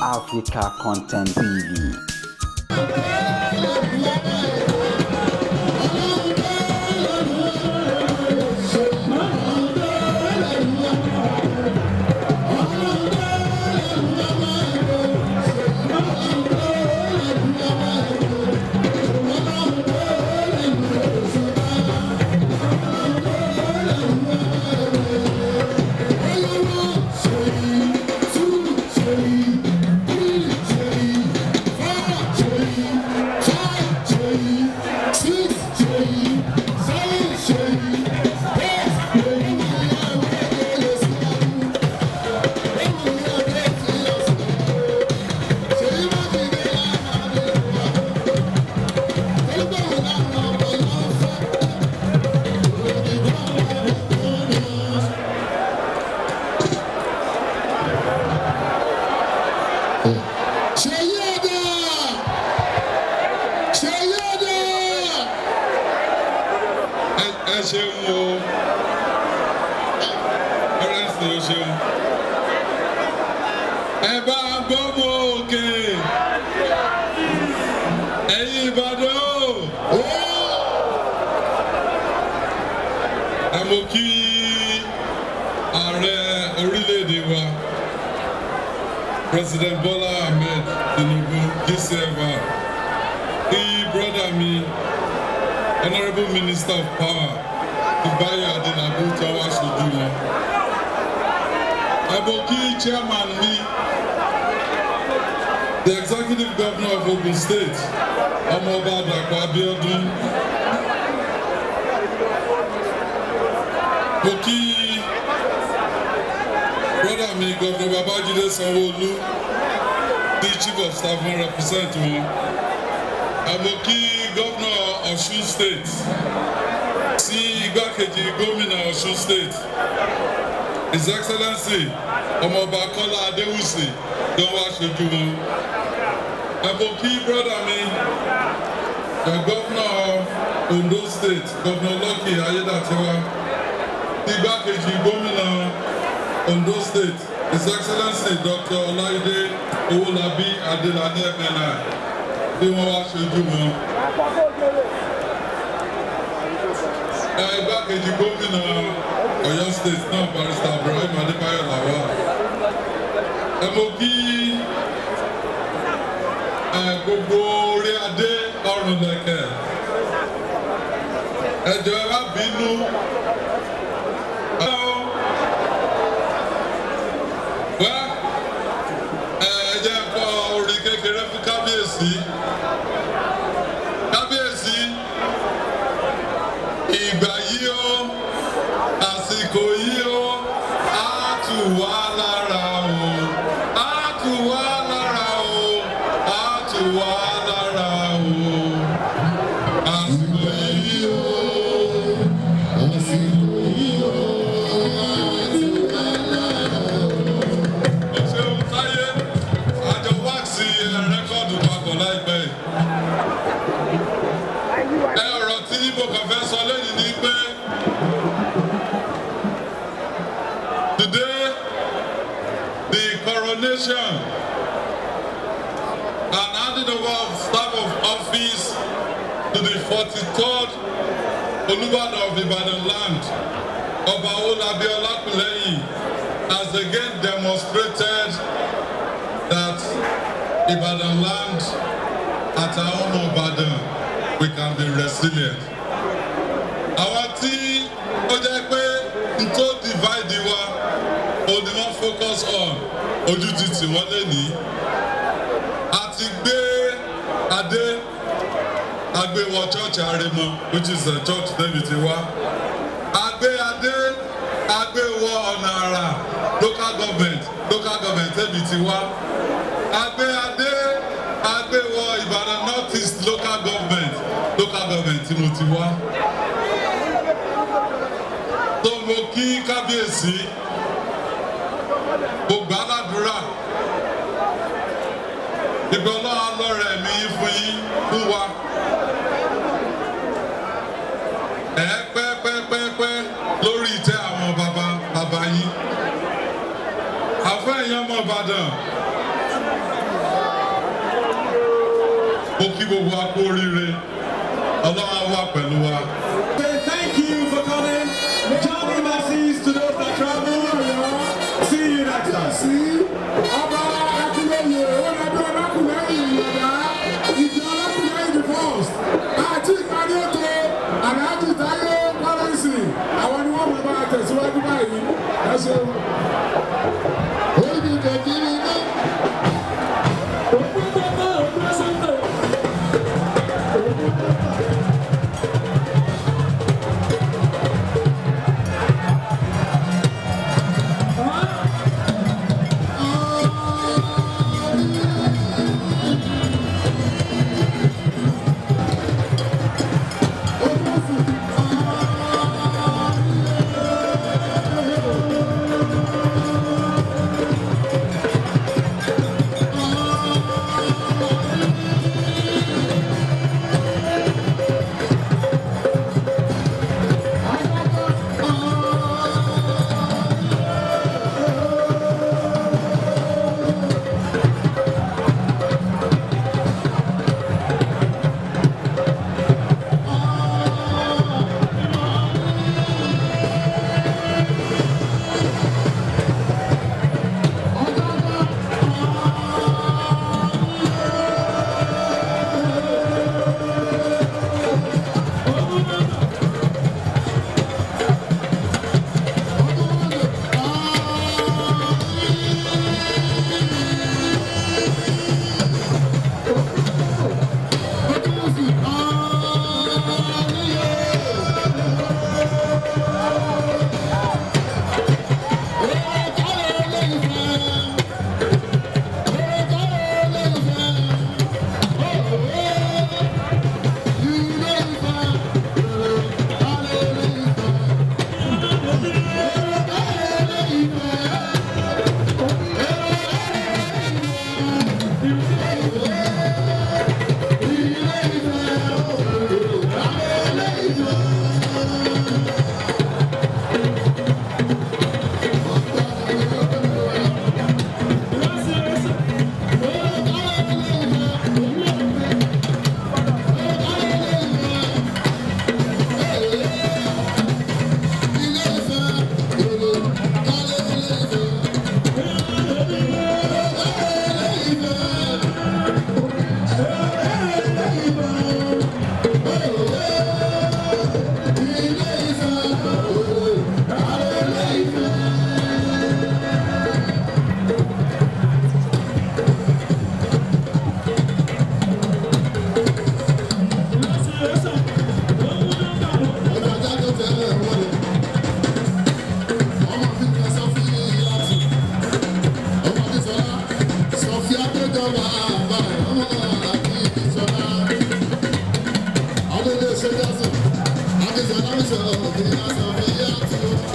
Africa Content TV. President Bola Ahmed Tinubu, Giseva, brother me, Honorable Minister of Power, Ibayo Adelabu Tawa Sojuma, Aboki Chairman me, the Executive Governor of Ogun State, Olubadan Abiodun, Boki brother me, Governor Babajide Sanwo-Olu, the Chief of Staff and represent me. Aboki Governor of Osun State, Ibakeji Gómìnà Osun State, His Excellency Ọmọọba Kọ́lá Adéwùsì, don wá ṣojú wọn. Aboki brother me, the Governor of Ondo State, Governor Lucky Ayédàtiwa, Ibakeji Gómìnà Ondo State, His Excellency Dr. Olaide Owolabi Adelani Emena, bí wọ́n wá ṣojú wọn. Igbákejì gómìnà Ọ̀yọ́ State náà Barrister Ibrahim Adébáyọ̀ Lawal. Mo kí gbogbo orí adé ọrùn lẹ̀kẹ̀. Ẹ jọ̀ọ́ ẹ má bínú. Kábíyèsí ìgbà yìí o àsìkò yìí o á tù wá lára o á tù wá lára o á tù wá lára o àsìkò yìí o àsìkò yìí o á tù wá lára o. Ó ṣeun táyé àjọ wáàsí rẹ́kọ̀dù papọ̀ láìpẹ́ yìí. Ọ̀rọ̀ tí mo kàn fẹ́ sọ lẹ́yìn ni pé today the coronation and handing over of staff of office to the 43rd Olubadan of Ibadan land, Ọba Olabi Olakunleyin, has again demonstrated that Ibadan land at our own Ibadan we can be resilient. Àwọn tí ó jẹ́ pé n tó divide wa, ó ní wọ́n focus on ojú títì wọ́n lé ní. A ti gbé adé, a gbé wọ church Aremo, which is the church David ti wá. A gbé adé, a gbé wọ ọ̀nà àrà, local government David ti wá. A gbé adé, a gbé wọ Ibadan North East local government tí mo ti wá. Tó mo kí kábíyèsí, gbogbo aládùúrà, ìgbà Ọlọ́run lọ́rẹ̀ mi fún wa. Pẹ́pẹ́pẹ́pẹ́ lórí ìtẹ́ àwọn bàbá yín. Àfẹ́ èèyàn ọmọ Ìbàdàn, Mo kí gbogbo wa kú oríire. Ọlọ́run á wà pẹ̀lú wa. Thank you for coming. Johnny Massis to those that travel. See you next time. See? Ọba Akúlẹ̀yẹ, Ọlọ́dún Ọlákùlẹ̀yìn Ìyọ̀dá, ìjọ Ọlákùlẹ̀yìn the first. Àti ìpàdé ètò Àlàájì Táyé Kọ́rẹ́nsì. Àwọn ni wọ́n mọ̀ bá tẹ̀síwájú báyìí. Ẹ ṣeun.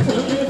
I'm